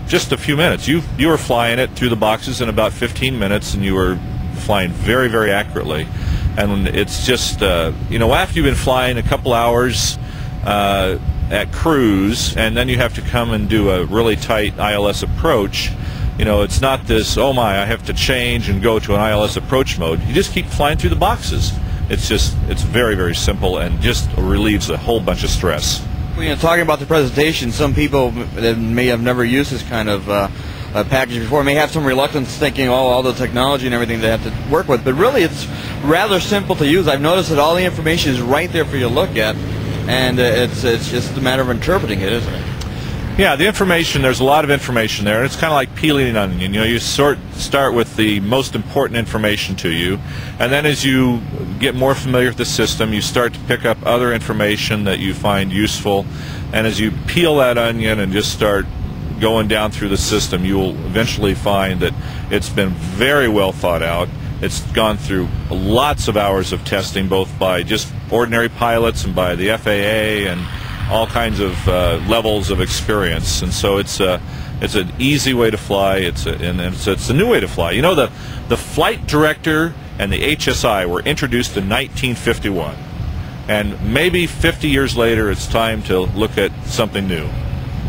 just a few minutes. You were flying it through the boxes in about 15 minutes, and you were flying very, very accurately. And it's just, you know, after you've been flying a couple hours at cruise, and then you have to come and do a really tight ILS approach, you know, it's not this, oh my, I have to change and go to an ILS approach mode. You just keep flying through the boxes. It's very, very simple, and just relieves a whole bunch of stress. Well, you know, talking about the presentation, some people that may have never used this kind of package before may have some reluctance, thinking, oh, all the technology and everything they have to work with. But really, it's rather simple to use. I've noticed that all the information is right there for you to look at, and it's just a matter of interpreting it, isn't it? Yeah, the information, there's a lot of information there. It's kind of like peeling an onion. You know, you start with the most important information to you, and then as you get more familiar with the system, you start to pick up other information that you find useful, and as you peel that onion and just start going down through the system, you will eventually find that it's been very well thought out. It's gone through lots of hours of testing, both by just ordinary pilots and by the FAA and all kinds of levels of experience. And so it's an easy way to fly. It's a new way to fly. You know, the flight director and the HSI were introduced in 1951, and maybe 50 years later it's time to look at something new.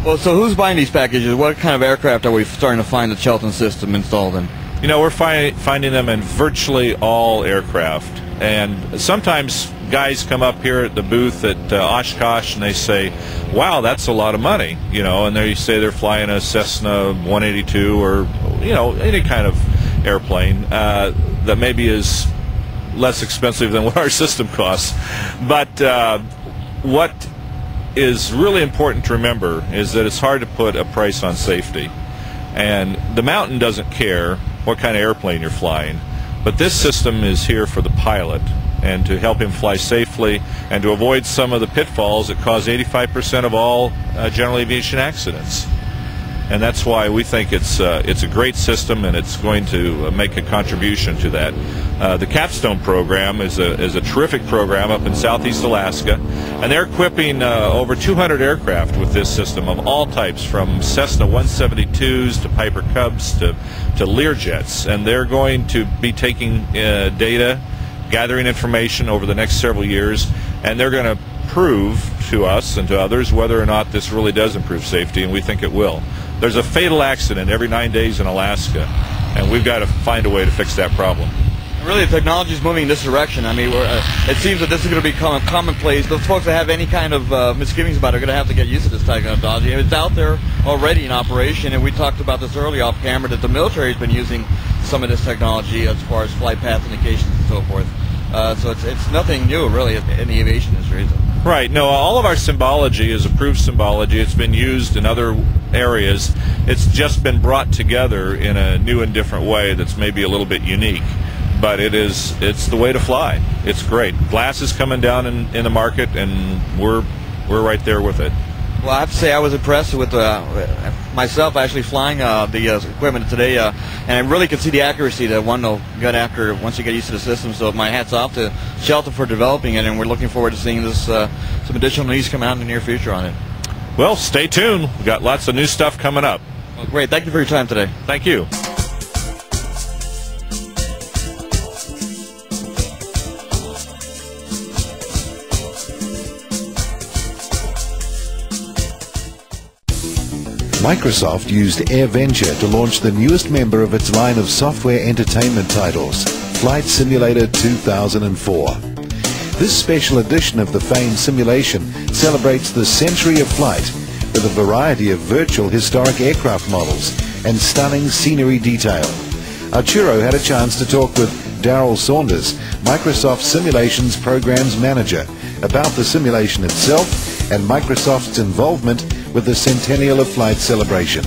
Well, so who's buying these packages? What kind of aircraft are we starting to find the Shelton system installed in? You know, we're finding them in virtually all aircraft. And sometimes guys come up here at the booth at Oshkosh and they say, wow, that's a lot of money, you know, and they say they're flying a Cessna 182 or, you know, any kind of airplane that maybe is less expensive than what our system costs. But what is really important to remember is that it's hard to put a price on safety. And the mountain doesn't care what kind of airplane you're flying. But this system is here for the pilot and to help him fly safely and to avoid some of the pitfalls that cause 85% of all general aviation accidents. And that's why we think it's a great system, and it's going to make a contribution to that. The Capstone program is a terrific program up in southeast Alaska, and they're equipping over 200 aircraft with this system of all types, from Cessna 172s to Piper Cubs to Learjets, and they're going to be taking data, gathering information over the next several years, and they're going to prove to us and to others whether or not this really does improve safety, and we think it will. There's a fatal accident every 9 days in Alaska, and we've got to find a way to fix that problem. Really, the technology is moving in this direction. I mean, it seems that this is going to become a commonplace. Those folks that have any kind of misgivings about it are going to have to get used to this technology. It's out there already in operation, and we talked about this earlier off camera, that the military has been using some of this technology as far as flight path indications and so forth. So it's nothing new, really, in the aviation industry, is it? Right. No, all of our symbology is approved symbology. It's been used in other areas. It's just been brought together in a new and different way that's maybe a little bit unique. But it's the way to fly. It's great. Glass is coming down in the market, and we're right there with it. Well, I have to say I was impressed with myself actually flying the equipment today, and I really could see the accuracy that one will get after once you get used to the system. So my hat's off to Shelton for developing it, and we're looking forward to seeing this some additional news come out in the near future on it. Well, stay tuned. We've got lots of new stuff coming up. Well, great. Thank you for your time today. Thank you. Microsoft used AirVenture to launch the newest member of its line of software entertainment titles, Flight Simulator 2004. This special edition of the famed simulation celebrates the century of flight with a variety of virtual historic aircraft models and stunning scenery detail. Arturo had a chance to talk with Daryl Saunders, Microsoft Simulations Programs Manager, about the simulation itself and Microsoft's involvement with the Centennial of Flight celebration.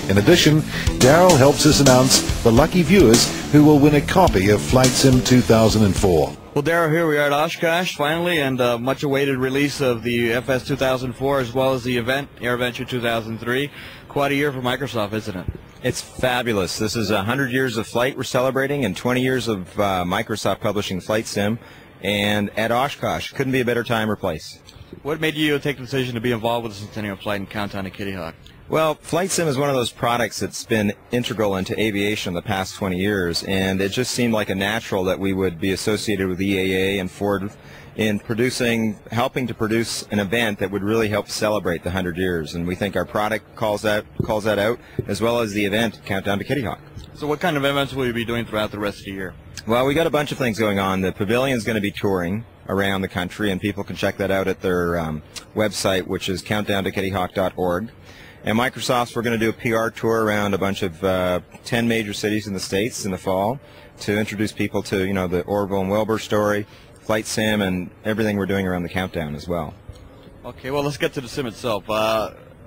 In addition, Daryl helps us announce the lucky viewers who will win a copy of Flight Sim 2004. Well, Daryl, here we are at Oshkosh finally, and much awaited release of the FS 2004 as well as the event AirVenture 2003. Quite a year for Microsoft, isn't it? It's fabulous. This is 100 years of flight we're celebrating, and 20 years of Microsoft publishing Flight Sim. And at Oshkosh, couldn't be a better time or place. What made you take the decision to be involved with the Centennial Flight and Countdown to Kitty Hawk? Well, Flight Sim is one of those products that's been integral into aviation the past 20 years, and it just seemed like a natural that we would be associated with EAA and Ford in helping to produce an event that would really help celebrate the 100 years. And we think our product calls that out, as well as the event Countdown to Kitty Hawk. So what kind of events will you be doing throughout the rest of the year? Well, we got a bunch of things going on. The pavilion's going to be touring around the country, and people can check that out at their website, which is countdowntokittyhawk.org. And Microsoft's, we're going to do a PR tour around a bunch of 10 major cities in the States in the fall to introduce people to, the Orville and Wilbur story, Flight Sim, and everything we're doing around the countdown as well. Okay, well, let's get to the sim itself.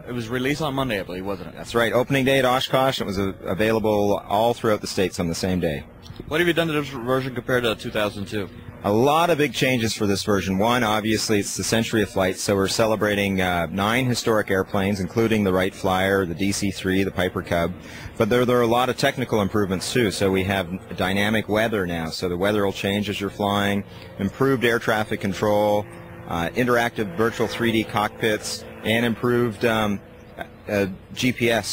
It was released on Monday, I believe, wasn't it? That's right. Opening day at Oshkosh. It was available all throughout the States on the same day. What have you done to this version compared to 2002? A lot of big changes for this version. One, obviously, it's the century of flight, so we're celebrating 9 historic airplanes, including the Wright Flyer, the DC-3, the Piper Cub. But there are a lot of technical improvements, too. So we have dynamic weather now, so the weather will change as you're flying, improved air traffic control, interactive virtual 3D cockpits, and improved GPS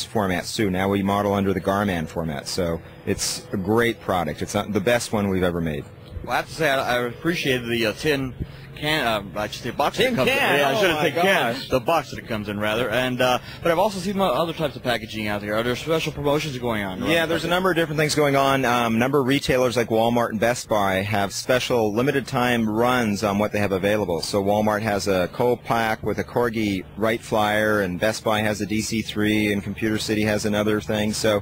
formats, too. Now we model under the Garmin format, so it's a great product. It's the best one we've ever made. Well, I have to say I appreciated the tin can. I should say box. Tin that it comes can. in. Yeah, I should Oh have said my can. gosh. The box that it comes in, rather. And but I've also seen other types of packaging out there. Are there special promotions going on? Yeah, there's a number of different things going on. A number of retailers like Walmart and Best Buy have special limited time runs on what they have available. So Walmart has a cold pack with a Corgi Wright Flyer, and Best Buy has a DC-3, and Computer City has another thing. So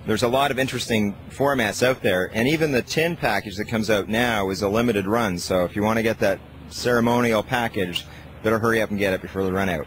there's a lot of interesting formats out there, and even the tin package that comes out now is a limited run. So if you want to get that ceremonial package, better hurry up and get it before they run out.